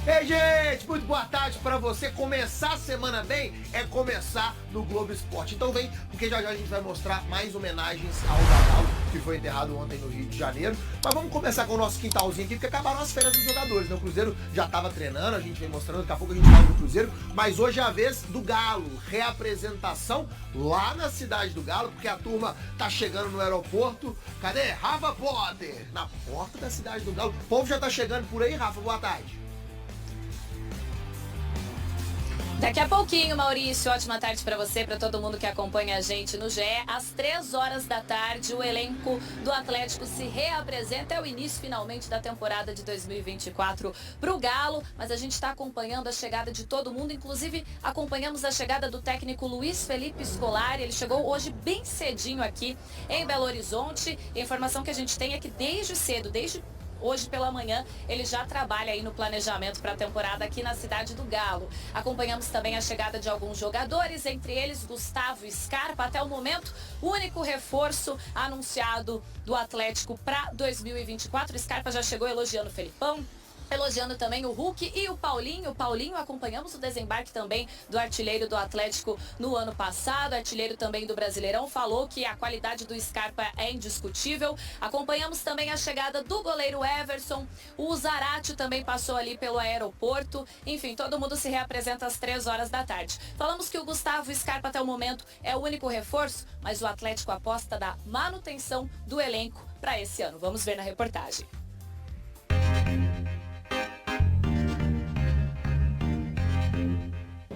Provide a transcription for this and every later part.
Ei, gente, muito boa tarde pra você. Começar a semana bem é começar no Globo Esporte. Então vem, porque já já a gente vai mostrar mais homenagens ao Zagallo, que foi enterrado ontem no Rio de Janeiro. Mas vamos começar com o nosso quintalzinho aqui, porque acabaram as férias dos jogadores, né? O Cruzeiro já tava treinando, a gente vem mostrando, daqui a pouco a gente fala do Cruzeiro. Mas hoje é a vez do Galo, reapresentação lá na cidade do Galo, porque a turma tá chegando no aeroporto. Cadê? Rafa Potter, na porta da cidade do Galo. O povo já tá chegando por aí, Rafa, boa tarde. Daqui a pouquinho, Maurício, ótima tarde para você, para todo mundo que acompanha a gente no GE. Às 3 horas da tarde, o elenco do Atlético se reapresenta. É o início, finalmente, da temporada de 2024 para o Galo. Mas a gente está acompanhando a chegada de todo mundo. Inclusive, acompanhamos a chegada do técnico Luiz Felipe Scolari. Ele chegou hoje bem cedinho aqui em Belo Horizonte. A informação que a gente tem é que desde cedo, desde hoje pela manhã, ele já trabalha aí no planejamento para a temporada aqui na cidade do Galo. Acompanhamos também a chegada de alguns jogadores, entre eles Gustavo Scarpa, até o momento, o único reforço anunciado do Atlético para 2024. Scarpa já chegou elogiando o Felipão, elogiando também o Hulk e o Paulinho. Paulinho, acompanhamos o desembarque também do artilheiro do Atlético no ano passado, artilheiro também do Brasileirão, falou que a qualidade do Scarpa é indiscutível. Acompanhamos também a chegada do goleiro Everson, o Zarate também passou ali pelo aeroporto. Enfim, todo mundo se reapresenta às 3 horas da tarde. Falamos que o Gustavo Scarpa até o momento é o único reforço, mas o Atlético aposta da manutenção do elenco para esse ano. Vamos ver na reportagem.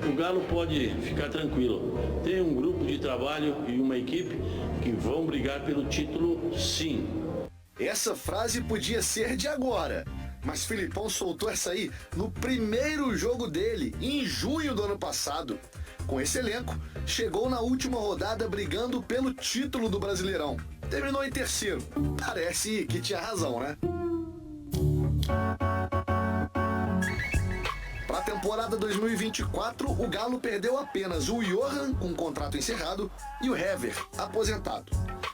O Galo pode ficar tranquilo. Tem um grupo de trabalho e uma equipe que vão brigar pelo título, sim. Essa frase podia ser de agora, mas Felipão soltou essa aí no primeiro jogo dele, em junho do ano passado. Com esse elenco, chegou na última rodada brigando pelo título do Brasileirão. Terminou em terceiro. Parece que tinha razão, né? Para a temporada 2024, o Galo perdeu apenas o Johan, com o contrato encerrado, e o Hever, aposentado.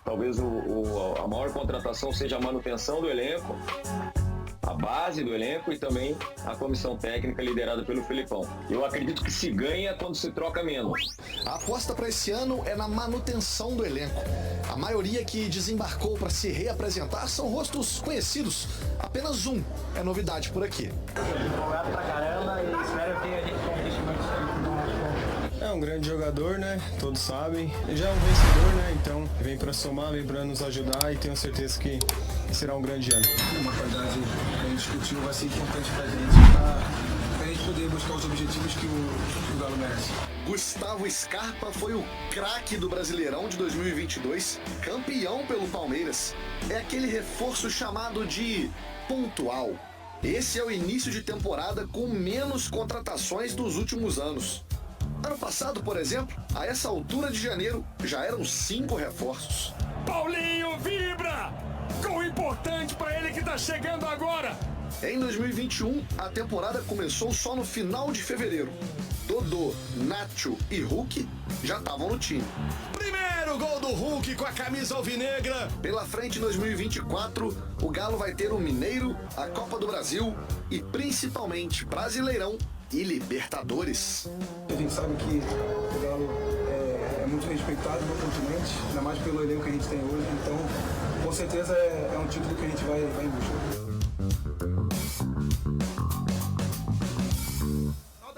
Talvez a maior contratação seja a manutenção do elenco, a base do elenco e também a comissão técnica liderada pelo Felipão. Eu acredito que se ganha quando se troca menos. A aposta para esse ano é na manutenção do elenco. A maioria que desembarcou para se reapresentar são rostos conhecidos. Apenas um é novidade por aqui. Empolgado pra caramba e espero que a gente conquiste muitos títulos no nosso clube. É um grande jogador, né? Todos sabem. Ele já é um vencedor, né? Então vem para somar, vem para nos ajudar e tenho certeza que será um grande ano. Uma qualidade que a gente discutiu vai ser importante pra gente, pra gente poder buscar os objetivos que o Galo merece. Gustavo Scarpa foi o craque do Brasileirão de 2022, campeão pelo Palmeiras. É aquele reforço chamado de pontual. Esse é o início de temporada com menos contratações dos últimos anos. Ano passado, por exemplo, a essa altura de janeiro, já eram 5 reforços. Paulinho vibra! Gol importante para ele que tá chegando agora! Em 2021, a temporada começou só no final de fevereiro. Dodô, Nacho e Hulk já estavam no time. Primeiro gol do Hulk com a camisa alvinegra. Pela frente, em 2024, o Galo vai ter o Mineiro, a Copa do Brasil e principalmente Brasileirão e Libertadores. A gente sabe que o Galo é muito respeitado no continente, ainda mais pelo elenco que a gente tem hoje, então com certeza é um título que a gente vai em busca.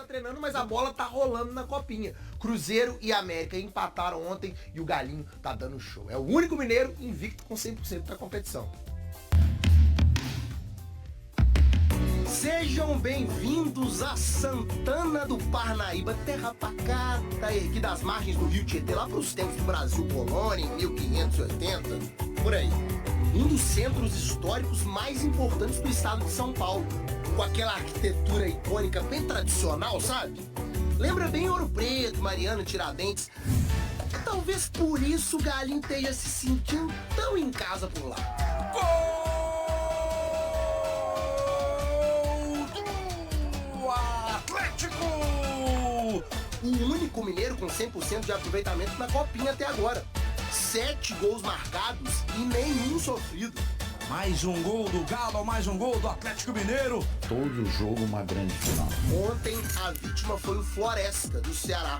Treinando, mas a bola tá rolando na copinha. Cruzeiro e América empataram ontem e o Galinho tá dando show. É o único mineiro invicto com 100% da competição. Sejam bem-vindos a Santana do Parnaíba, terra pacata, erguida às margens do Rio Tietê, lá pros tempos do Brasil Colônia, em 1580, por aí. Um dos centros históricos mais importantes do estado de São Paulo, com aquela arquitetura icônica bem tradicional, sabe? Lembra bem Ouro Preto, Mariana, Tiradentes. Talvez por isso o Galinho esteja se sentindo tão em casa por lá. Gol do Atlético! O único mineiro com 100% de aproveitamento na copinha até agora. 7 gols marcados e nenhum sofrido. Mais um gol do Galo, mais um gol do Atlético Mineiro. Todo jogo uma grande final. Ontem a vítima foi o Floresta, do Ceará.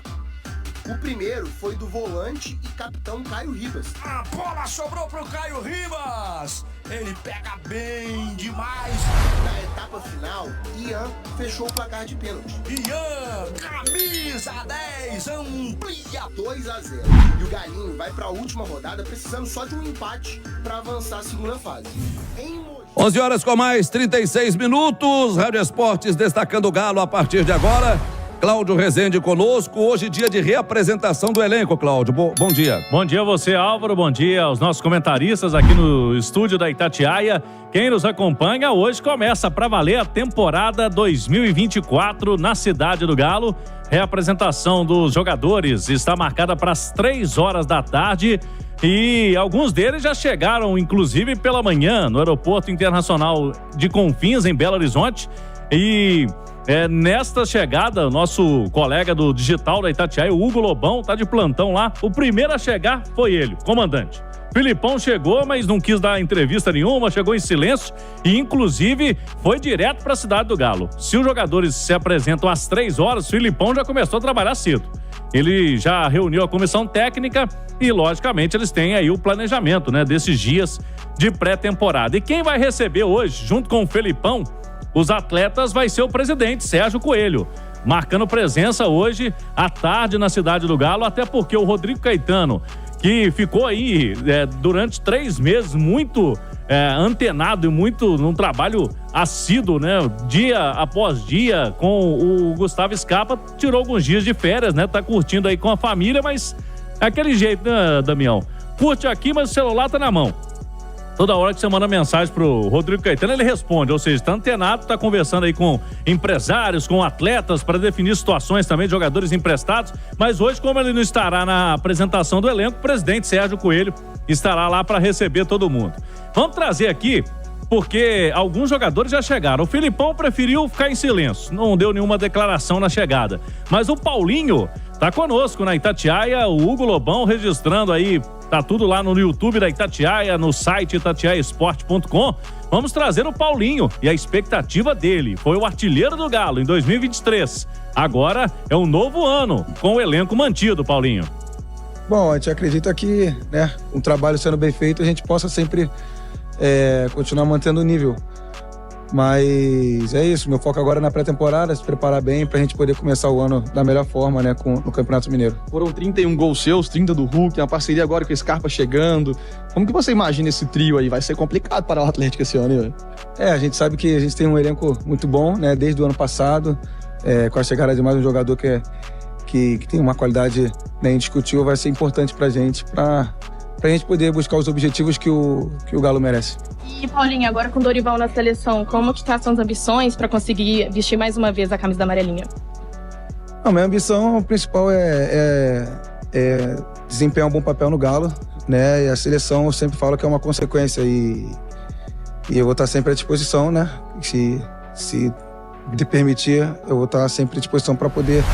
O primeiro foi do volante e capitão Caio Ribas. A bola sobrou pro Caio Ribas. Ele pega bem demais. Na etapa final, Ian fechou o placar de pênalti. Ian, camisa 10, amplia. 2-0. E o Galinho vai para a última rodada precisando só de um empate para avançar a segunda fase. 11 horas com mais 36 minutos. Rádio Esportes destacando o Galo a partir de agora. Cláudio Rezende conosco, hoje dia de reapresentação do elenco, Cláudio. Bom dia. Bom dia a você, Álvaro, bom dia aos nossos comentaristas aqui no estúdio da Itatiaia. Quem nos acompanha, hoje começa para valer a temporada 2024 na Cidade do Galo. Reapresentação dos jogadores está marcada para as 3 horas da tarde e alguns deles já chegaram, inclusive pela manhã, no Aeroporto Internacional de Confins, em Belo Horizonte. E nesta chegada, o nosso colega do digital da Itatiaia, o Hugo Lobão, tá de plantão lá. O primeiro a chegar foi ele, comandante. Filipão chegou, mas não quis dar entrevista nenhuma, chegou em silêncio e, inclusive, foi direto para a Cidade do Galo. Se os jogadores se apresentam às 3 horas, o Filipão já começou a trabalhar cedo. Ele já reuniu a comissão técnica e, logicamente, eles têm aí o planejamento, né, desses dias de pré-temporada. E quem vai receber hoje, junto com o Felipão, os atletas, vai ser o presidente, Sérgio Coelho, marcando presença hoje à tarde na Cidade do Galo, até porque o Rodrigo Caetano, que ficou aí durante 3 meses muito antenado e muito num trabalho assíduo, né, dia após dia com o Gustavo Scarpa, tirou alguns dias de férias, né, tá curtindo aí com a família, mas é aquele jeito, né, Damião? Curte aqui, mas o celular tá na mão. Toda hora que você manda mensagem pro Rodrigo Caetano, ele responde, ou seja, está antenado, está conversando aí com empresários, com atletas, para definir situações também de jogadores emprestados, mas hoje, como ele não estará na apresentação do elenco, o presidente Sérgio Coelho estará lá para receber todo mundo. Vamos trazer aqui, porque alguns jogadores já chegaram. O Filipão preferiu ficar em silêncio, não deu nenhuma declaração na chegada, mas o Paulinho tá conosco na Itatiaia, o Hugo Lobão registrando aí. Tá tudo lá no YouTube da Itatiaia, no site itatiaiasport.com. Vamos trazer o Paulinho e a expectativa dele. Foi o artilheiro do Galo em 2023. Agora é um novo ano com o elenco mantido, Paulinho. Bom, a gente acredita que, né, um trabalho sendo bem feito, a gente possa sempre continuar mantendo o nível. Mas é isso, meu foco agora é na pré-temporada, se preparar bem pra gente poder começar o ano da melhor forma, né, no Campeonato Mineiro. Foram 31 gols seus, 30 do Hulk, uma parceria agora com o Scarpa chegando. Como que você imagina esse trio aí? Vai ser complicado para o Atlético esse ano, hein, velho? A gente sabe que a gente tem um elenco muito bom, né, desde o ano passado, com a chegada de mais um jogador que tem uma qualidade, né, indiscutível, vai ser importante pra gente poder buscar os objetivos que o Galo merece. E Paulinho, agora com o Dorival na seleção, como que tá suas ambições para conseguir vestir mais uma vez a camisa da amarelinha? A minha ambição principal é desempenhar um bom papel no Galo, né? E a seleção eu sempre falo que é uma consequência e eu vou estar sempre à disposição, né? Se me permitir, eu vou estar sempre à disposição para poder,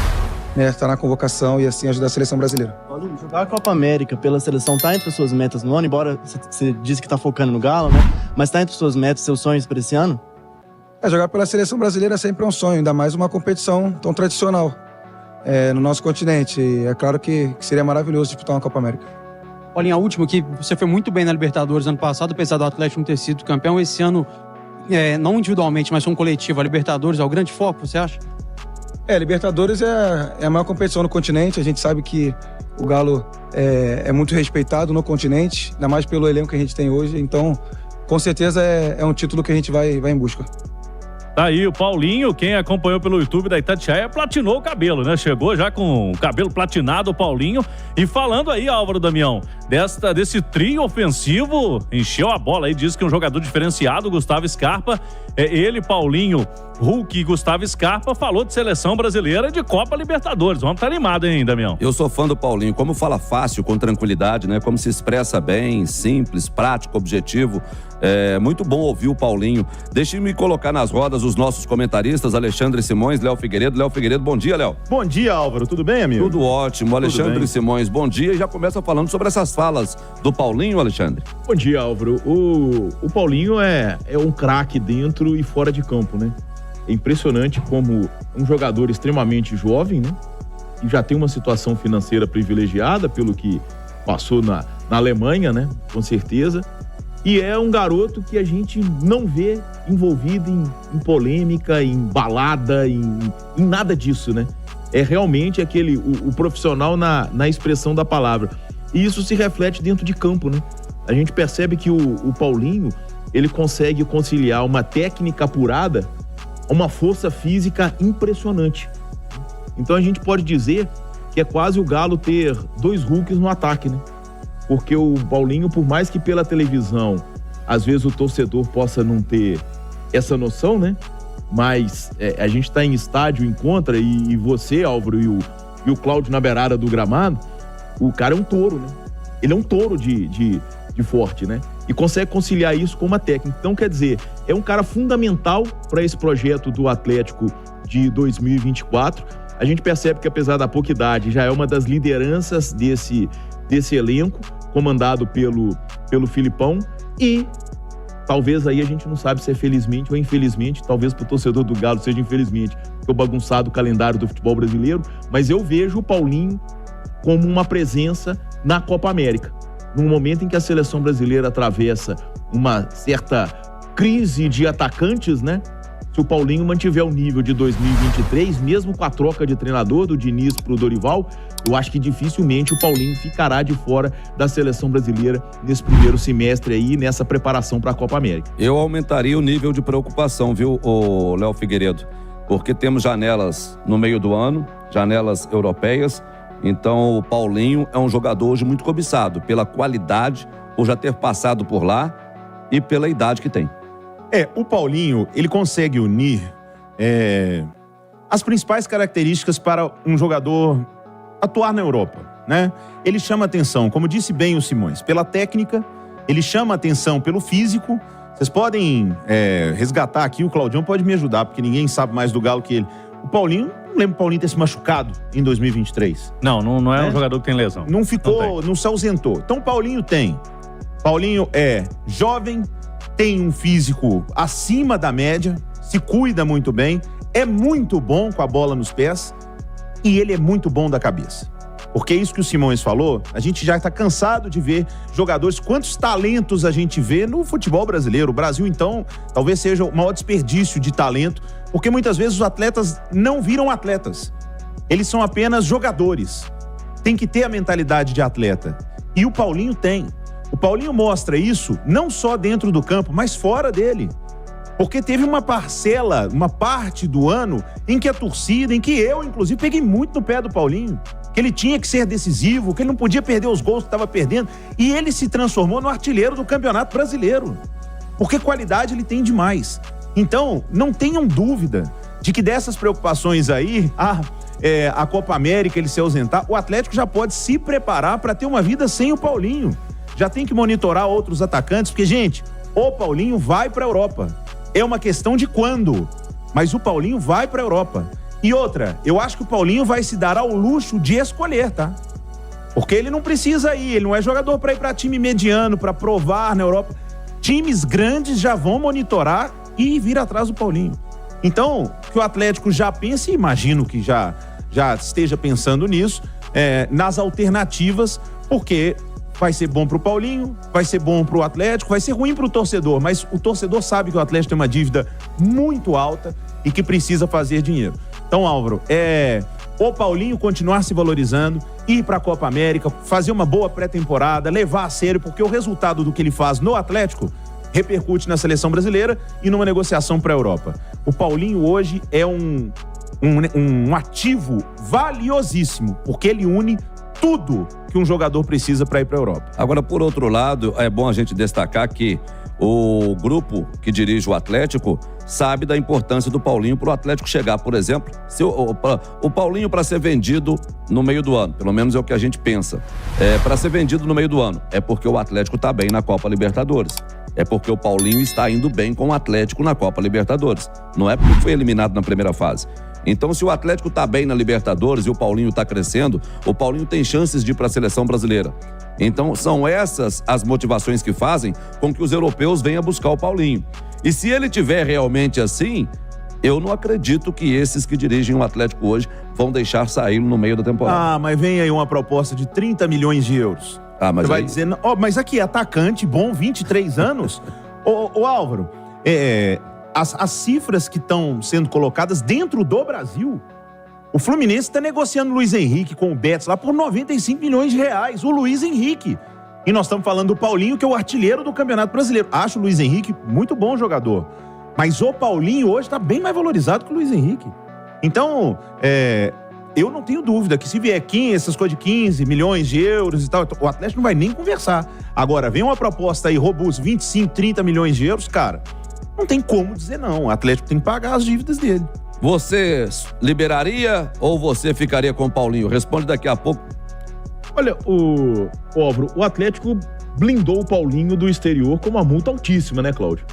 né, estar na convocação e assim ajudar a seleção brasileira. Paulinho, jogar a Copa América pela seleção tá entre as suas metas no ano, embora você disse que tá focando no Galo, né? Mas tá entre as suas metas, seus sonhos para esse ano? Jogar pela seleção brasileira sempre é um sonho, ainda mais uma competição tão tradicional no nosso continente. E é claro que seria maravilhoso disputar uma Copa América. Paulinho, a última, que você foi muito bem na Libertadores ano passado, apesar do Atlético não ter sido campeão, esse ano, não individualmente, mas com coletivo, a Libertadores é o grande foco, você acha? Libertadores é a maior competição no continente. A gente sabe que o Galo é muito respeitado no continente, ainda mais pelo elenco que a gente tem hoje. Então, com certeza, é um título que a gente vai em busca. Tá aí o Paulinho, quem acompanhou pelo YouTube da Itatiaia, platinou o cabelo, né? Chegou já com o cabelo platinado, o Paulinho. E falando aí, Álvaro Damião, desse trio ofensivo, encheu a bola aí, diz que um jogador diferenciado, Gustavo Scarpa, ele, Paulinho, Hulk e Gustavo Scarpa, falou de seleção brasileira e de Copa Libertadores. Vamos estar animado, hein, Damião? Eu sou fã do Paulinho, como fala fácil, com tranquilidade, né? Como se expressa bem, simples, prático, objetivo. É muito bom ouvir o Paulinho. Deixe-me colocar nas rodas os nossos comentaristas, Alexandre Simões, Léo Figueiredo. Léo Figueiredo, bom dia, Léo. Bom dia, Álvaro. Tudo bem, amigo? Tudo ótimo. Alexandre bem. Simões, bom dia. E já começa falando sobre essas falas do Paulinho, Alexandre? Bom dia, Álvaro. O Paulinho é um craque dentro e fora de campo, né? É impressionante como um jogador extremamente jovem, né? E já tem uma situação financeira privilegiada pelo que passou na Alemanha, né? Com certeza. E é um garoto que a gente não vê envolvido em polêmica, em balada, em nada disso, né? É realmente o profissional na expressão da palavra. E isso se reflete dentro de campo, né? A gente percebe que o Paulinho, ele consegue conciliar uma técnica apurada a uma força física impressionante. Então a gente pode dizer que é quase o Galo ter 2 Hulks no ataque, né? Porque o Paulinho, por mais que pela televisão, às vezes o torcedor possa não ter essa noção, né? Mas a gente está em estádio, encontra, e você, Álvaro, e o Cláudio na beirada do gramado, o cara é um touro, né? Ele é um touro de forte, né? E consegue conciliar isso com uma técnica. Então, quer dizer, é um cara fundamental para esse projeto do Atlético de 2024. A gente percebe que, apesar da pouca idade, já é uma das lideranças desse elenco, comandado pelo Filipão, e talvez aí a gente não sabe se é felizmente ou infelizmente, talvez pro torcedor do Galo seja infelizmente, porque o bagunçado o calendário do futebol brasileiro, mas eu vejo o Paulinho como uma presença na Copa América. Num momento em que a seleção brasileira atravessa uma certa crise de atacantes, né? Se o Paulinho mantiver o nível de 2023, mesmo com a troca de treinador do Diniz pro Dorival, eu acho que dificilmente o Paulinho ficará de fora da seleção brasileira nesse primeiro semestre aí, nessa preparação para a Copa América. Eu aumentaria o nível de preocupação, viu, Léo Figueiredo? Porque temos janelas no meio do ano, janelas europeias, então o Paulinho é um jogador hoje muito cobiçado pela qualidade, por já ter passado por lá e pela idade que tem. O Paulinho, ele consegue unir as principais características para um jogador atuar na Europa, né? Ele chama atenção, como disse bem o Simões, pela técnica, ele chama atenção pelo físico. Vocês podem resgatar aqui, o Claudião pode me ajudar, porque ninguém sabe mais do Galo que ele. O Paulinho, não lembro o Paulinho ter se machucado em 2023. Não é um jogador que tem lesão. Não ficou, não se ausentou. Então o Paulinho tem. Paulinho é jovem, tem um físico acima da média, se cuida muito bem, é muito bom com a bola nos pés e ele é muito bom da cabeça. Porque é isso que o Simões falou, a gente já está cansado de ver jogadores, quantos talentos a gente vê no futebol brasileiro. O Brasil, então, talvez seja o maior desperdício de talento, porque muitas vezes os atletas não viram atletas. Eles são apenas jogadores. Tem que ter a mentalidade de atleta. E o Paulinho tem. O Paulinho mostra isso não só dentro do campo, mas fora dele. Porque teve uma parcela, uma parte do ano em que a torcida, em que eu, inclusive, peguei muito no pé do Paulinho. Que ele tinha que ser decisivo, que ele não podia perder os gols que estava perdendo. E ele se transformou no artilheiro do Campeonato Brasileiro. Porque qualidade ele tem demais. Então, não tenham dúvida de que dessas preocupações aí, a Copa América, ele se ausentar, o Atlético já pode se preparar para ter uma vida sem o Paulinho. Já tem que monitorar outros atacantes, porque, gente, o Paulinho vai para a Europa. É uma questão de quando, mas o Paulinho vai para a Europa. E outra, eu acho que o Paulinho vai se dar ao luxo de escolher, tá? Porque ele não precisa ir, ele não é jogador para ir para time mediano, para provar na Europa. Times grandes já vão monitorar e vir atrás do Paulinho. Então, que o Atlético já pense, imagino que já esteja pensando nisso, nas alternativas, porque vai ser bom pro Paulinho, vai ser bom pro Atlético, vai ser ruim pro torcedor, mas o torcedor sabe que o Atlético tem uma dívida muito alta e que precisa fazer dinheiro. Então, Álvaro, o Paulinho continuar se valorizando, ir pra Copa América, fazer uma boa pré-temporada, levar a sério, porque o resultado do que ele faz no Atlético repercute na seleção brasileira e numa negociação pra Europa. O Paulinho hoje é um ativo valiosíssimo, porque ele une tudo que um jogador precisa para ir para a Europa. Agora, por outro lado, é bom a gente destacar que o grupo que dirige o Atlético sabe da importância do Paulinho para o Atlético chegar, por exemplo, o Paulinho para ser vendido no meio do ano, pelo menos é o que a gente pensa, para ser vendido no meio do ano, é porque o Atlético está bem na Copa Libertadores. É porque o Paulinho está indo bem com o Atlético na Copa Libertadores. Não é porque foi eliminado na primeira fase. Então, se o Atlético está bem na Libertadores e o Paulinho está crescendo, o Paulinho tem chances de ir para a seleção brasileira. Então, são essas as motivações que fazem com que os europeus venham buscar o Paulinho. E se ele tiver realmente assim, eu não acredito que esses que dirigem o Atlético hoje vão deixar sair no meio da temporada. Ah, mas vem aí uma proposta de 30 milhões de euros. Ah, mas você vai aí... dizer, mas aqui, atacante bom, 23 anos. Ô Álvaro, as cifras que estão sendo colocadas dentro do Brasil, o Fluminense está negociando o Luiz Henrique com o Betis lá por 95 milhões de reais. O Luiz Henrique. E nós estamos falando do Paulinho, que é o artilheiro do Campeonato Brasileiro. Acho o Luiz Henrique muito bom jogador. Mas o Paulinho hoje está bem mais valorizado que o Luiz Henrique. Então, eu não tenho dúvida que se vier essas coisas de 15 milhões de euros e tal, o Atlético não vai nem conversar. Agora, vem uma proposta aí, robusta, 25, 30 milhões de euros, cara, não tem como dizer não. O Atlético tem que pagar as dívidas dele. Você liberaria ou você ficaria com o Paulinho? Responde daqui a pouco. Olha, Álvaro, o Atlético blindou o Paulinho do exterior com uma multa altíssima, né, Cláudio?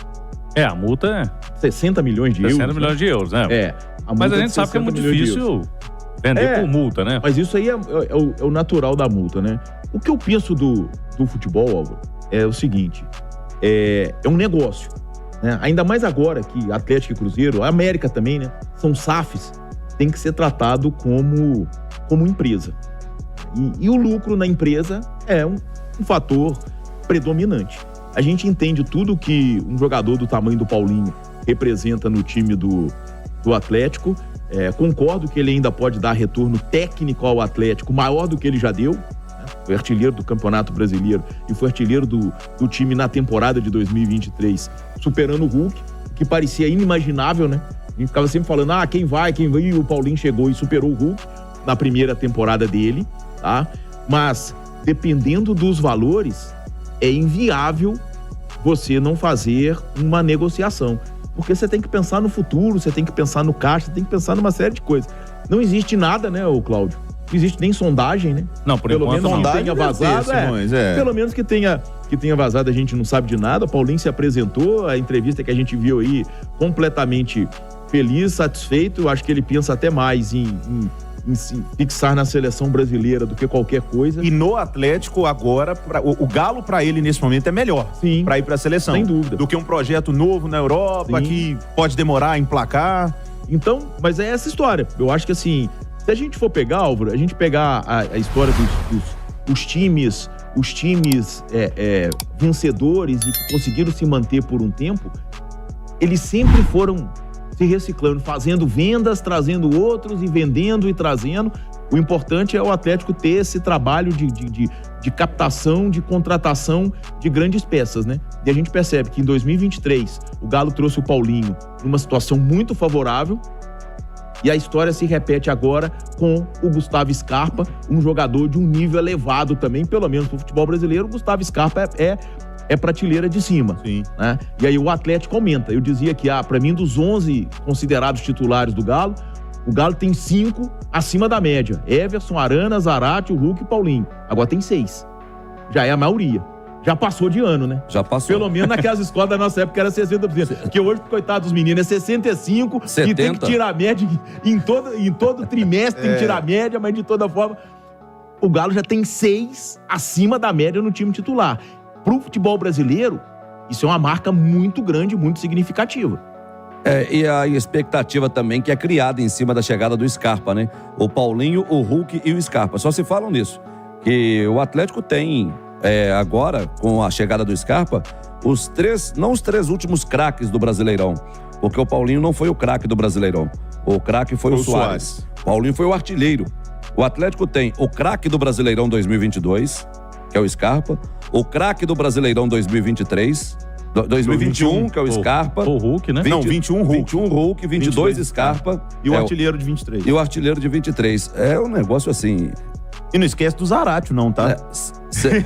A multa é 60 milhões de euros. 60 milhões de euros, né? Mas a gente sabe que é muito difícil vender por multa, né? Mas isso aí é o natural da multa, né? O que eu penso do futebol, Álvaro, é o seguinte, é um negócio. Né? Ainda mais agora que Atlético e Cruzeiro, a América também, né? São SAFs, tem que ser tratado como empresa. E o lucro na empresa é um fator predominante. A gente entende tudo que um jogador do tamanho do Paulinho representa no time do Atlético. Concordo que ele ainda pode dar retorno técnico ao Atlético maior do que ele já deu. Foi artilheiro do Campeonato Brasileiro e foi artilheiro do time na temporada de 2023, superando o Hulk, que parecia inimaginável, né? A gente ficava sempre falando, quem vai, e o Paulinho chegou e superou o Hulk na primeira temporada dele, tá? Mas, dependendo dos valores, é inviável você não fazer uma negociação. Porque você tem que pensar no futuro, você tem que pensar no caixa, você tem que pensar numa série de coisas. Não existe nada, né, Cláudio? Não existe nem sondagem, né? Não, por enquanto não. Pelo menos que tenha vazado, Pelo menos que tenha vazado, a gente não sabe de nada. O Paulinho se apresentou, a entrevista que a gente viu aí, completamente feliz, satisfeito. Eu acho que ele pensa até mais em se fixar na seleção brasileira do que qualquer coisa. E no Atlético agora, o Galo pra ele nesse momento é melhor. Sim. Pra ir pra seleção. Sem dúvida. Do que um projeto novo na Europa, que pode demorar a emplacar. Então, mas é essa história. Eu acho que assim, se a gente for pegar, Álvaro, a gente pegar a história dos times vencedores e que conseguiram se manter por um tempo, eles sempre foram se reciclando, fazendo vendas, trazendo outros e vendendo e trazendo. O importante é o Atlético ter esse trabalho de captação, de contratação de grandes peças, né? E a gente percebe que em 2023 o Galo trouxe o Paulinho numa situação muito favorável e a história se repete agora com o Gustavo Scarpa, um jogador de um nível elevado também, pelo menos pro futebol brasileiro. O Gustavo Scarpa é prateleira de cima. Sim. Né? E aí o Atlético aumenta. Eu dizia que, pra mim, dos 11 considerados titulares do Galo, o Galo tem 5 acima da média. Everson, Arana, Zarate, o Hulk e Paulinho. Agora tem 6. Já é a maioria. Já passou de ano, né? Já passou. Pelo menos naquelas escolas da nossa época era 60%. Porque hoje, coitado dos meninos, é 65%. 70%. E tem que tirar a média em todo trimestre, tem que tirar a média, mas de toda forma, o Galo já tem 6 acima da média no time titular. Pro futebol brasileiro, isso é uma marca muito grande, muito significativa. E a expectativa também que é criada em cima da chegada do Scarpa, né? O Paulinho, o Hulk e o Scarpa. Só se falam nisso. Que o Atlético tem, agora, com a chegada do Scarpa, não os 3 últimos craques do Brasileirão. Porque o Paulinho não foi o craque do Brasileirão. O craque foi o Suárez. Paulinho foi o artilheiro. O Atlético tem o craque do Brasileirão 2022, que é o Scarpa. O craque do Brasileirão 2023... 2021, que é o Scarpa. O Hulk, né? 21 Hulk. 21 Hulk, 22 Scarpa. E o artilheiro de 23. E o artilheiro de 23. É um negócio assim... E não esquece do Zarate, não, tá?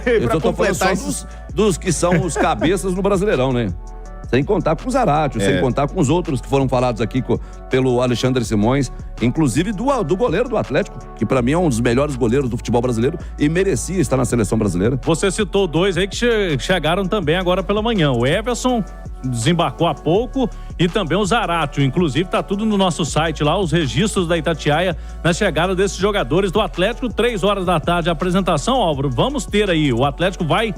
Eu tô falando só dos que são os cabeças no Brasileirão, né? Sem contar com o Zarate, sem contar com os outros que foram falados aqui pelo Alexandre Simões, inclusive do goleiro do Atlético, que pra mim é um dos melhores goleiros do futebol brasileiro e merecia estar na seleção brasileira. Você citou dois aí que chegaram também agora pela manhã. O Everson desembarcou há pouco e também o Zarate. Inclusive tá tudo no nosso site lá, os registros da Itatiaia na chegada desses jogadores do Atlético. 3h da tarde a apresentação, Álvaro. Vamos ter aí, o Atlético vai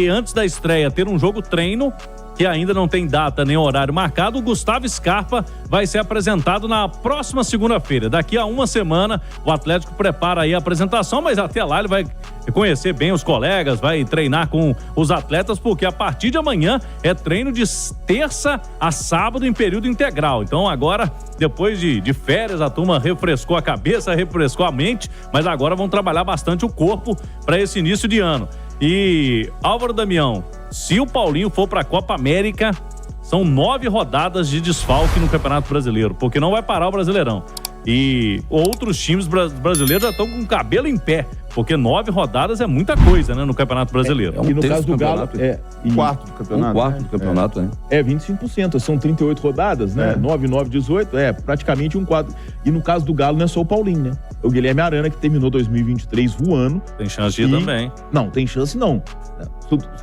antes da estreia ter um jogo treino que ainda não tem data nem horário marcado. O Gustavo Scarpa vai ser apresentado na próxima segunda-feira. Daqui a uma semana o Atlético prepara aí a apresentação, mas até lá ele vai conhecer bem os colegas, vai treinar com os atletas, porque a partir de amanhã é treino de terça a sábado em período integral. Então agora, depois de férias, a turma refrescou a cabeça, refrescou a mente, mas agora vão trabalhar bastante o corpo para esse início de ano. E Álvaro Damião, se o Paulinho for para a Copa América, são 9 rodadas de desfalque no Campeonato Brasileiro, porque não vai parar o Brasileirão. E outros times brasileiros já estão com o cabelo em pé, porque 9 rodadas é muita coisa, né, no Campeonato Brasileiro. E no caso do Galo, quarto do campeonato. Um quarto do campeonato, né? 25%, são 38 rodadas, né? 9, 18, praticamente um quarto. E no caso do Galo não é só o Paulinho, né? O Guilherme Arana, que terminou 2023 voando. Tem chance de ir também. Não, tem chance não.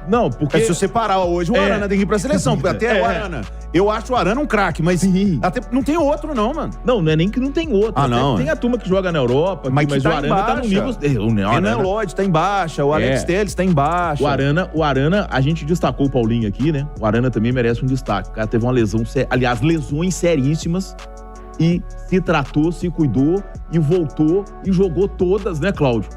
Não, porque... Se você parar hoje, o Arana tem que ir pra seleção, porque até o Arana... Eu acho o Arana um craque, mas até não tem outro não, mano. Não é nem que não tem outro. Não. Tem a turma que joga na Europa, mas o Arana tá no nível... O Renan Lodge tá em baixa, o Alex Telles tá em baixa. O Arana, a gente destacou o Paulinho aqui, né? O Arana também merece um destaque. O cara teve uma lesão, lesões seríssimas, e se tratou, se cuidou e voltou e jogou todas, né, Cláudio?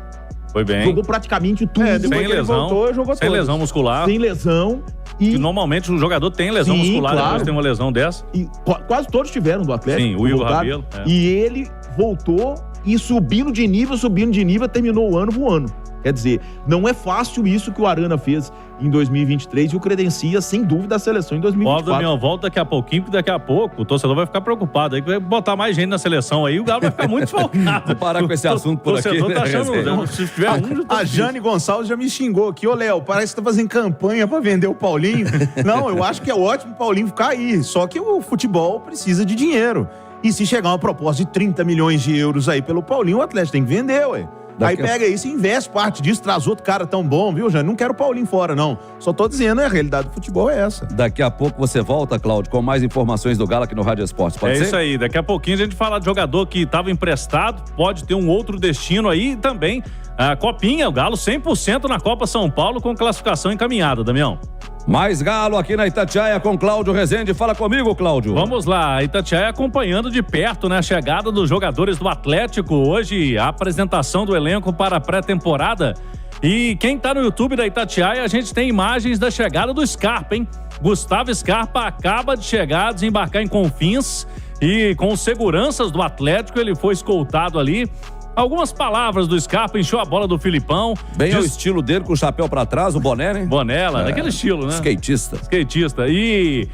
Foi bem. Jogou praticamente tudo. Sem lesão, jogou sem lesão muscular. Sem lesão. E normalmente o jogador tem lesão muscular, claro. Depois tem uma lesão dessa. E quase todos tiveram do Atlético. Sim, o Igor Rabelo. E ele voltou e subindo de nível, terminou o ano voando. Quer dizer, não é fácil isso que o Arana fez em 2023 e o credencia, sem dúvida, a seleção em 2024. Damião, volta daqui a pouquinho, porque daqui a pouco o torcedor vai ficar preocupado. Aí vai botar mais gente na seleção aí, o Galo vai ficar muito desfalcado. Vou parar com esse assunto por aqui. O torcedor tá achando, se tiver a Jane Gonçalves já me xingou aqui. Ô, Léo, parece que tá fazendo campanha pra vender o Paulinho. Não, eu acho que é ótimo o Paulinho ficar aí. Só que o futebol precisa de dinheiro. E se chegar uma proposta de 30 milhões de euros aí pelo Paulinho, o Atlético tem que vender, ué. Aí pega isso e investe parte disso, traz outro cara tão bom, viu, Jane? Não quero o Paulinho fora, não. Só tô dizendo, a realidade do futebol é essa. Daqui a pouco você volta, Cláudio, com mais informações do Galo aqui no Rádio Esportes. Pode ser? Isso aí. Daqui a pouquinho a gente fala de jogador que estava emprestado, pode ter um outro destino aí e também a Copinha, o Galo 100% na Copa São Paulo com classificação encaminhada, Damião. Mais Galo aqui na Itatiaia com Cláudio Rezende. Fala comigo, Cláudio. Vamos lá, a Itatiaia acompanhando de perto, né, a chegada dos jogadores do Atlético. Hoje, a apresentação do elenco para a pré-temporada. E quem tá no YouTube da Itatiaia, a gente tem imagens da chegada do Scarpa, hein? Gustavo Scarpa acaba de chegar, desembarcar em Confins e com os seguranças do Atlético, ele foi escoltado ali. Algumas palavras do Scarpa, encheu a bola do Filipão. Bem ao estilo dele, com o chapéu pra trás, o boné, né? Bonela, daquele estilo, né? Skatista. E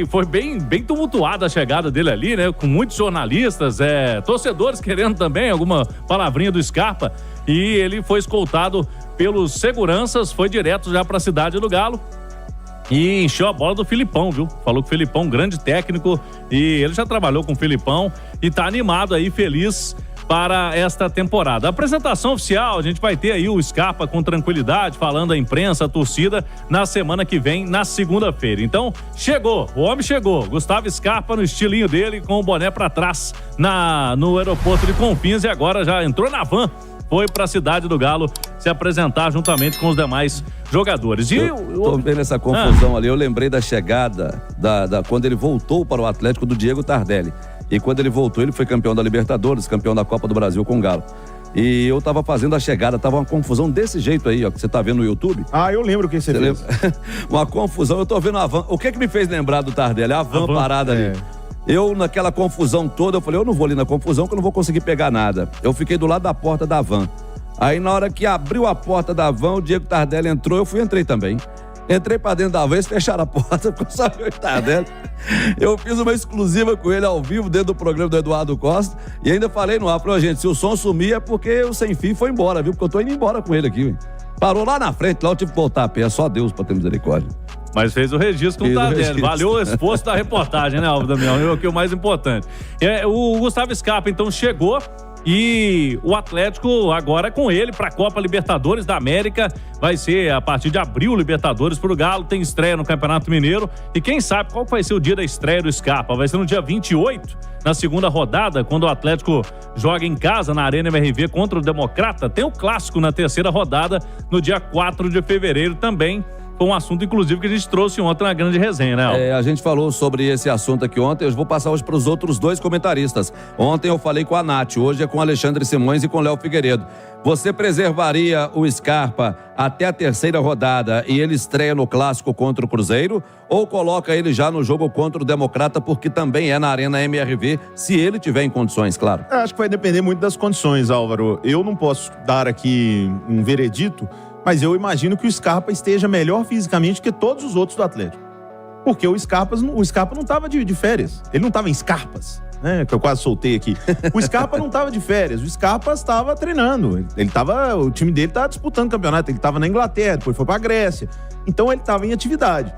foi bem tumultuada a chegada dele ali, né? Com muitos jornalistas, torcedores querendo também alguma palavrinha do Scarpa. E ele foi escoltado pelos seguranças, foi direto já pra cidade do Galo. E encheu a bola do Filipão, viu? Falou que o Filipão, grande técnico, e ele já trabalhou com o Filipão e tá animado aí, feliz para esta temporada. A apresentação oficial, a gente vai ter aí o Scarpa com tranquilidade, falando à imprensa, à torcida, na semana que vem, na segunda-feira. Então, o homem chegou. Gustavo Scarpa no estilinho dele, com o boné para trás no aeroporto de Confins e agora já entrou na van, foi para a cidade do Galo se apresentar juntamente com os demais jogadores. E eu tô vendo essa confusão ali, eu lembrei da chegada, quando ele voltou para o Atlético, do Diego Tardelli. E quando ele voltou, ele foi campeão da Libertadores, campeão da Copa do Brasil com o Galo. E eu tava fazendo a chegada, tava uma confusão desse jeito aí, ó, que você tá vendo no YouTube. Eu lembro o que você fez. Uma confusão, eu tô vendo a van. O que me fez lembrar do Tardelli? A van parada ali. Eu, naquela confusão toda, eu falei, eu não vou ali na confusão que eu não vou conseguir pegar nada. Eu fiquei do lado da porta da van. Aí na hora que abriu a porta da van, o Diego Tardelli entrou, entrei também. Entrei pra dentro da van, eles fecharam a porta, ficou só eu e Tardelli. Eu fiz uma exclusiva com ele ao vivo dentro do programa do Eduardo Costa e ainda falei no ar, falei, gente, se o som sumir é porque o Sem Fim foi embora, viu? Porque eu tô indo embora com ele aqui, viu? Parou lá na frente, lá eu tive que voltar a pé, só Deus pra ter misericórdia. Mas fez o registro com o Tardelli. Valeu o esforço da reportagem, né, Alvo Damião? Que é o mais importante. O Gustavo Scarpa, então, chegou e o Atlético agora é com ele para a Copa Libertadores da América. Vai ser a partir de abril, Libertadores pro Galo. Tem estreia no Campeonato Mineiro. E quem sabe qual vai ser o dia da estreia do Scarpa? Vai ser no dia 28, na segunda rodada, quando o Atlético joga em casa na Arena MRV contra o Democrata. Tem o clássico na terceira rodada, no dia 4 de fevereiro também. Foi um assunto, inclusive, que a gente trouxe ontem na grande resenha, né, Aldo? A gente falou sobre esse assunto aqui ontem. Eu vou passar hoje para os outros dois comentaristas. Ontem eu falei com a Nath, hoje é com Alexandre Simões e com Léo Figueiredo. Você preservaria o Scarpa até a terceira rodada e ele estreia no clássico contra o Cruzeiro? Ou coloca ele já no jogo contra o Democrata, porque também é na Arena MRV, se ele tiver em condições, claro? Acho que vai depender muito das condições, Álvaro. Eu não posso dar aqui um veredito, mas eu imagino que o Scarpa esteja melhor fisicamente que todos os outros do Atlético. Porque o Scarpa não estava de férias. Ele não estava em Scarpas, né? Que eu quase soltei aqui. O Scarpa não estava de férias. O Scarpa estava treinando. O time dele estava disputando campeonato. Ele estava na Inglaterra, depois foi para a Grécia. Então ele estava em atividade.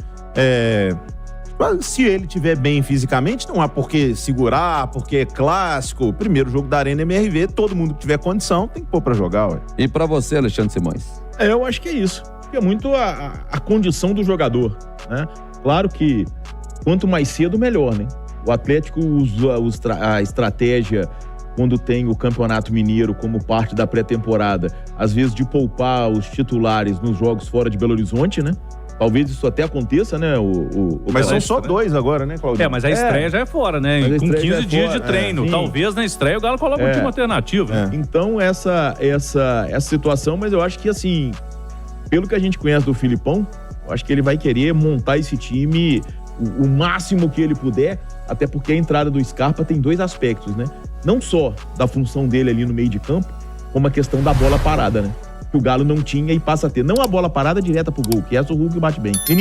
Se ele estiver bem fisicamente, não há por que segurar, porque é clássico. Primeiro jogo da Arena MRV, todo mundo que tiver condição tem que pôr pra jogar, ué. E pra você, Alexandre Simões? Eu acho que é isso. É muito a condição do jogador, né? Claro que quanto mais cedo, melhor, né? O Atlético usa a estratégia quando tem o Campeonato Mineiro como parte da pré-temporada, às vezes de poupar os titulares nos jogos fora de Belo Horizonte, né? Talvez isso até aconteça, né? Mas são só 2 agora, né, Claudio? Mas a estreia já é fora, né? Com 15 dias de treino. Talvez na estreia o Galo coloque um time alternativo. Então, essa situação, mas eu acho que, assim, pelo que a gente conhece do Filipão, eu acho que ele vai querer montar esse time o máximo que ele puder, até porque a entrada do Scarpa tem 2 aspectos, né? Não só da função dele ali no meio de campo, como a questão da bola parada, né? Que o Galo não tinha e passa a ter. Não a bola parada direta pro gol, que essa o Hulk bate bem. E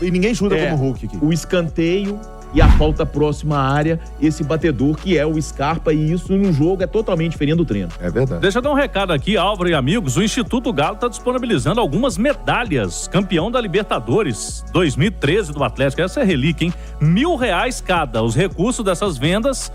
ninguém chuta como o Hulk aqui. O escanteio e a falta próxima à área, esse batedor que é o Scarpa, e isso no jogo é totalmente diferente do treino. É verdade. Deixa eu dar um recado aqui, Álvaro e amigos. O Instituto Galo está disponibilizando algumas medalhas. Campeão da Libertadores 2013 do Atlético. Essa é relíquia, hein? R$1.000 cada. Os recursos dessas vendas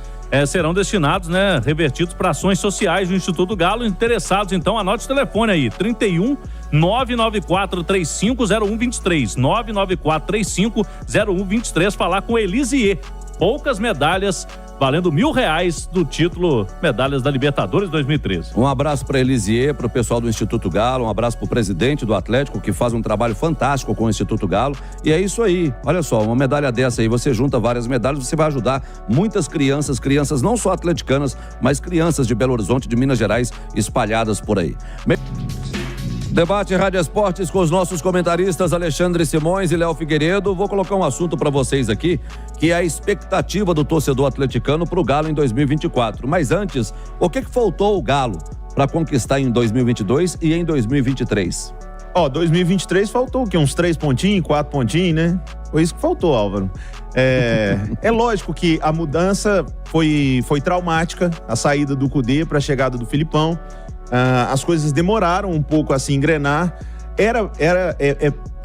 serão destinados, né, revertidos para ações sociais do Instituto Galo. Interessados, então, anote o telefone aí, 31 994350123, 994350123, falar com Elisier. Poucas medalhas, valendo R$1.000 do título Medalhas da Libertadores 2013. Um abraço para Elisier, para o pessoal do Instituto Galo, um abraço para o presidente do Atlético, que faz um trabalho fantástico com o Instituto Galo. E é isso aí, olha só, uma medalha dessa aí, você junta várias medalhas, você vai ajudar muitas crianças não só atleticanas, mas crianças de Belo Horizonte, de Minas Gerais, espalhadas por aí. Debate Rádio Esportes com os nossos comentaristas Alexandre Simões e Léo Figueiredo. Vou colocar um assunto para vocês aqui, que é a expectativa do torcedor atleticano para o Galo em 2024. Mas antes, o que faltou o Galo para conquistar em 2022 e em 2023? 2023 faltou o quê? Uns 3 pontinhos, 4 pontinhos, né? Foi isso que faltou, Álvaro. É lógico que a mudança foi traumática, a saída do Cudê para a chegada do Filipão. As coisas demoraram um pouco a se engrenar. É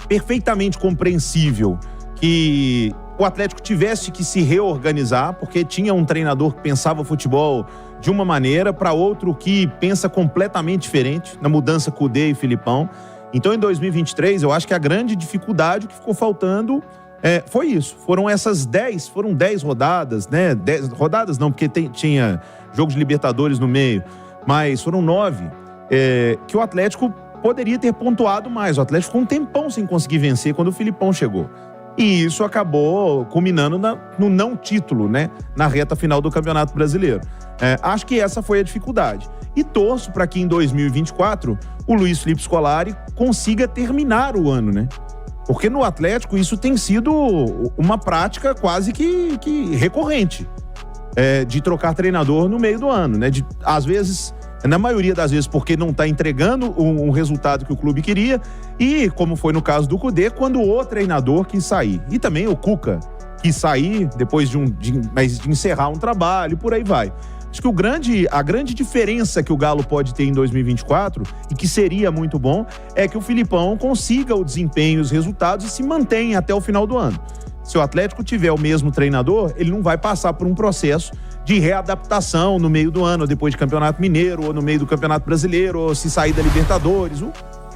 perfeitamente compreensível que o Atlético tivesse que se reorganizar, porque tinha um treinador que pensava o futebol de uma maneira, para outro que pensa completamente diferente, na mudança Cudê e Filipão. Então, em 2023, eu acho que a grande dificuldade que ficou faltando foi isso. Foram 10 rodadas, né? 10 rodadas não, porque tinha jogos de Libertadores no meio, mas foram 9, que o Atlético poderia ter pontuado mais. O Atlético ficou um tempão sem conseguir vencer quando o Filipão chegou. E isso acabou culminando no não título, né? Na reta final do Campeonato Brasileiro. Acho que essa foi a dificuldade. E torço para que em 2024 o Luiz Felipe Scolari consiga terminar o ano, né? Porque no Atlético isso tem sido uma prática quase que recorrente. De trocar treinador no meio do ano, né? Às vezes, na maioria das vezes, porque não está entregando um resultado que o clube queria, e como foi no caso do Cudê, quando o treinador quis sair. E também o Cuca quis sair depois de encerrar um trabalho, por aí vai. Acho que a grande diferença que o Galo pode ter em 2024, e que seria muito bom, é que o Filipão consiga o desempenho, os resultados e se mantenha até o final do ano. Se o Atlético tiver o mesmo treinador, ele não vai passar por um processo de readaptação no meio do ano, depois de Campeonato Mineiro, ou no meio do Campeonato Brasileiro, ou se sair da Libertadores, ou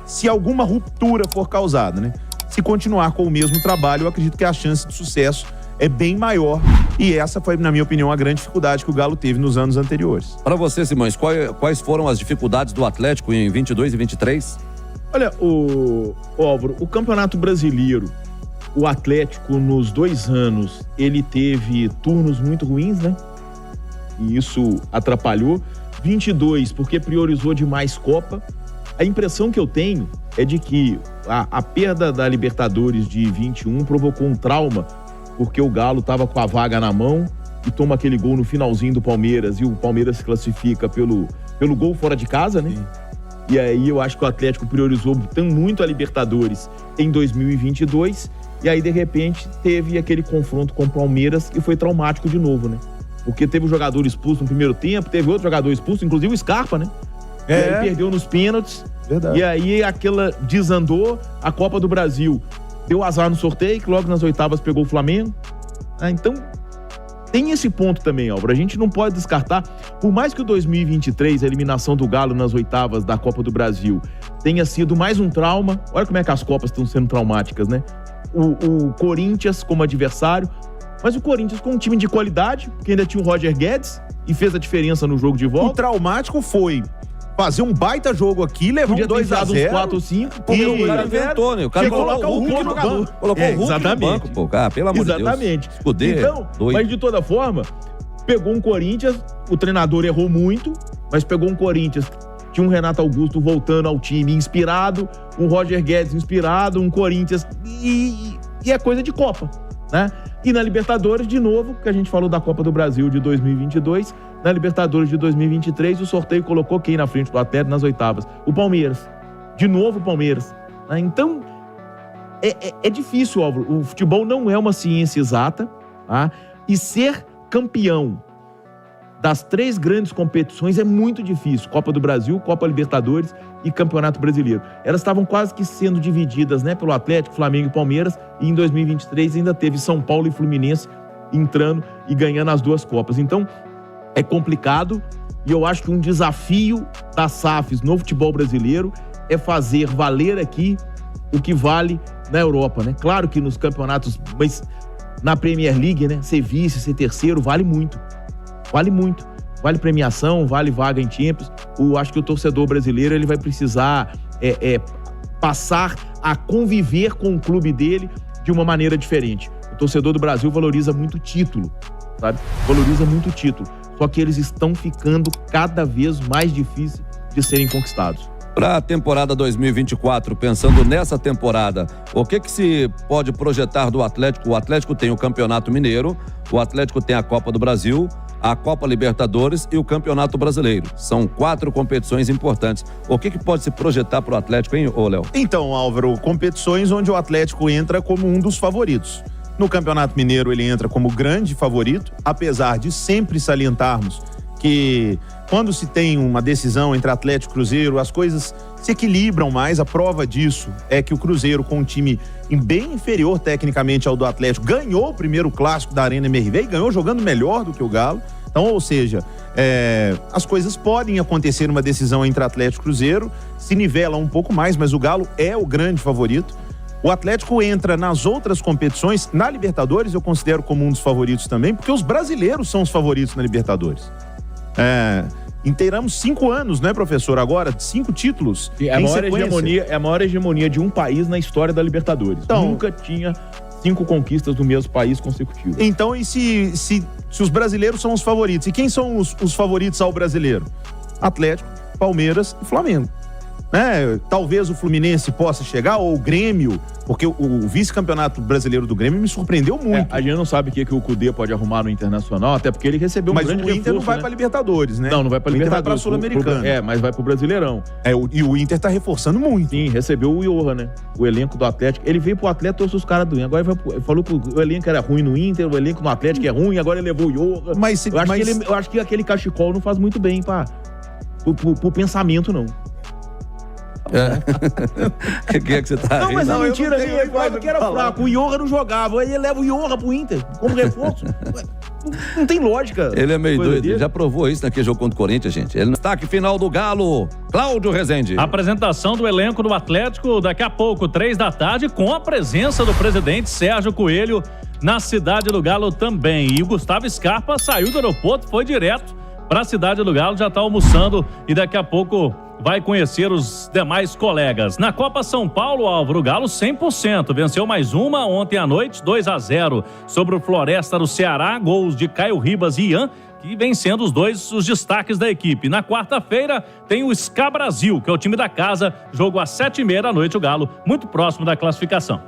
se alguma ruptura for causada, né? Se continuar com o mesmo trabalho, eu acredito que a chance de sucesso é bem maior. E essa foi, na minha opinião, a grande dificuldade que o Galo teve nos anos anteriores. Para você, Simões, quais foram as dificuldades do Atlético em 22 e 23? Olha, Álvaro, o Campeonato Brasileiro, o Atlético, nos 2 anos, ele teve turnos muito ruins, né? E isso atrapalhou. 22, porque priorizou demais Copa. A impressão que eu tenho é de que a perda da Libertadores de 21 provocou um trauma, porque o Galo estava com a vaga na mão e toma aquele gol no finalzinho do Palmeiras, e o Palmeiras se classifica pelo gol fora de casa, né? Sim. E aí eu acho que o Atlético priorizou muito a Libertadores em 2022, e aí de repente teve aquele confronto com o Palmeiras e foi traumático de novo, né? Porque teve um jogador expulso no primeiro tempo, teve outro jogador expulso, inclusive o Scarpa, né? E aí perdeu nos pênaltis. Verdade. E aí aquela desandou. A Copa do Brasil deu azar no sorteio, que logo nas oitavas pegou o Flamengo. Então, tem esse ponto também, Álvaro. A gente não pode descartar. Por mais que o 2023, a eliminação do Galo nas oitavas da Copa do Brasil, tenha sido mais um trauma. Olha como é que as Copas estão sendo traumáticas, né? O Corinthians como adversário, mas o Corinthians com um time de qualidade, porque ainda tinha o Roger Guedes e fez a diferença no jogo de volta. O traumático foi fazer um baita jogo aqui, levar um 2-0. Uns 4 ou 5. O cara inventou, né? O cara colocou o Hulk no banco. Colocou o Hulk no banco, pô. Cara, pelo amor de Deus. Exatamente. Então, mas de toda forma, pegou um Corinthians, o treinador errou muito, mas pegou um Corinthians, tinha um Renato Augusto voltando ao time inspirado, um Roger Guedes inspirado, um Corinthians, e é coisa de Copa, né? E na Libertadores, de novo, que a gente falou da Copa do Brasil de 2022, na Libertadores de 2023, o sorteio colocou quem na frente do Atlético nas oitavas? O Palmeiras. De novo o Palmeiras. Então, é difícil, Álvaro. O futebol não é uma ciência exata, tá? E ser campeão das 3 grandes competições é muito difícil. Copa do Brasil, Copa Libertadores e Campeonato Brasileiro. Elas estavam quase que sendo divididas, né, pelo Atlético, Flamengo e Palmeiras, e em 2023 ainda teve São Paulo e Fluminense entrando e ganhando as 2 Copas. Então, é complicado, e eu acho que um desafio das SAFs no futebol brasileiro é fazer valer aqui o que vale na Europa, né? Claro que nos campeonatos, mas na Premier League, né, ser vice, ser terceiro, vale muito. Vale muito. Vale premiação, vale vaga em Champions. Acho que o torcedor brasileiro ele vai precisar passar a conviver com o clube dele de uma maneira diferente. O torcedor do Brasil valoriza muito título, sabe? Valoriza muito título. Só que eles estão ficando cada vez mais difíceis de serem conquistados. Para a temporada 2024, pensando nessa temporada, o que se pode projetar do Atlético? O Atlético tem o Campeonato Mineiro, o Atlético tem a Copa do Brasil, a Copa Libertadores e o Campeonato Brasileiro. São 4 competições importantes. O que pode se projetar para o Atlético, hein, Léo? Então, Álvaro, competições onde o Atlético entra como um dos favoritos. No Campeonato Mineiro ele entra como grande favorito, apesar de sempre salientarmos que quando se tem uma decisão entre Atlético e Cruzeiro, as coisas se equilibram mais. A prova disso é que o Cruzeiro, com um time bem inferior tecnicamente ao do Atlético, ganhou o primeiro clássico da Arena MRV e ganhou jogando melhor do que o Galo. Então, ou seja, as coisas podem acontecer numa decisão entre Atlético e Cruzeiro, se nivela um pouco mais, mas o Galo é o grande favorito. O Atlético entra nas outras competições, na Libertadores eu considero como um dos favoritos também, porque os brasileiros são os favoritos na Libertadores. Inteiramos 5 anos, né, professor? Agora, 5 títulos. É a maior hegemonia de um país na história da Libertadores. Então, nunca tinha 5 conquistas do mesmo país consecutivas. Então, e se os brasileiros são os favoritos? E quem são os favoritos ao brasileiro? Atlético, Palmeiras e Flamengo. né? Talvez o Fluminense possa chegar, ou o Grêmio, porque o vice-campeonato brasileiro do Grêmio me surpreendeu muito. A gente não sabe o que o Cudê pode arrumar no Internacional, até porque ele recebeu um mas grande o Inter reforço, não vai né? pra Libertadores, né? Não vai pra o Inter vai pra Libertadores. Sul-Americana. Mas vai pro Brasileirão. E o Inter tá reforçando muito. Sim, recebeu o Iorra, né? O elenco do Atlético. Ele veio pro Atlético, trouxe os caras do Inter. Agora ele falou que o elenco era ruim no Inter, o elenco no Atlético é ruim, agora ele levou o Iorra. Eu acho que aquele cachecol não faz muito bem pro pensamento, não. O que é que você tá Não, rindo? mas é Não, mentira, eu não tenho ele falava que era fraco. O Iorra não jogava, aí ele leva o Iorra pro Inter como reforço. Não tem lógica. Ele é meio coisa doido, dele. ele já provou isso naquele jogo contra o Corinthians, gente. Ele no destaque final do Galo, Cláudio Rezende. Apresentação do elenco do Atlético daqui a pouco, 15h, com a presença do presidente Sérgio Coelho na cidade do Galo também. E o Gustavo Scarpa saiu do aeroporto, foi direto para a cidade do Galo, já está almoçando e daqui a pouco vai conhecer os demais colegas. Na Copa São Paulo, Álvaro, Galo 100%. Venceu mais uma ontem à noite, 2-0 sobre o Floresta do Ceará. Gols de Caio Ribas e Ian, que vem sendo os destaques da equipe. Na quarta-feira tem o SCA Brasil, que é o time da casa. Jogo às 7h30 da noite, o Galo, muito próximo da classificação.